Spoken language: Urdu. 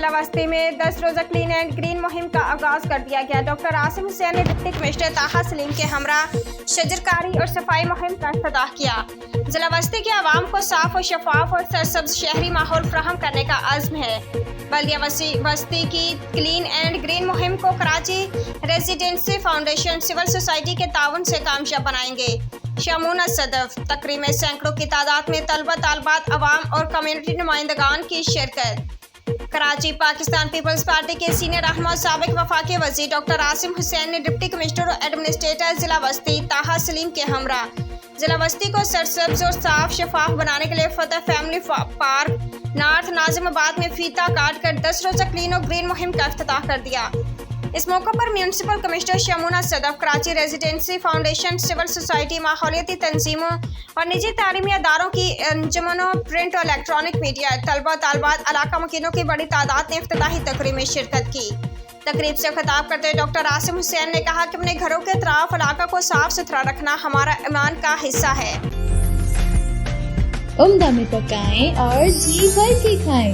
ضلع وسطی میں 10 روزہ کلین اینڈ گرین مہم کا آغاز کر دیا گیا۔ ڈاکٹر عاصم حسین نے ڈپٹی کمشنر طاہا سلیم کے ہمراہ شجرکاری اور صفائی مہم کا افتتاح کیا۔ ضلع وسطی کے عوام کو صاف و شفاف اور سرسبز شہری ماحول فراہم کرنے کا عزم ہے۔ بلدیہ وسطی کی کلین اینڈ گرین مہم کو Karachi residency foundation civil society کے تعاون سے کامیاب بنائیں گے۔ شمونا صدف تقریب میں سینکڑوں کی تعداد میں طلبہ طالبات عوام اور کمیونٹی نمائندگان کی شرکت۔ کراچی پاکستان پیپلز پارٹی کے سینئر رہنما اور سابق وفاقی وزیر ڈاکٹر عاصم حسین نے ڈپٹی کمشنر اور ایڈمنسٹریٹر ضلع وسطی طاہا سلیم کے ہمراہ ضلع وسطی کو سرسبز اور صاف شفاف بنانے کے لیے فتح فیملی پارک نارتھ ناظم آباد میں فیتا کاٹ کر 10 روزہ کلین اور گرین مہم کا افتتاح کر دیا۔ اس موقع پر municipal commissioner Shumona Sadaf, Karachi residency foundation civil society, ماحولیاتی تنظیموں اور نجی تعلیمی اداروں کی انجمنوں، پرنٹ اور الیکٹرانک میڈیا، طلبہ طالبات، علاقہ مکینوں کی بڑی تعداد نے افتتاحی تقریب میں شرکت کی۔ تقریب سے خطاب کرتے ہوئے ڈاکٹر عاصم حسین نے کہا کہ اپنے گھروں کے اطراف علاقہ کو صاف ستھرا رکھنا ہمارا ایمان کا حصہ ہے۔ عمدہ میں پکائیں اور جی بھر کے کھائیں۔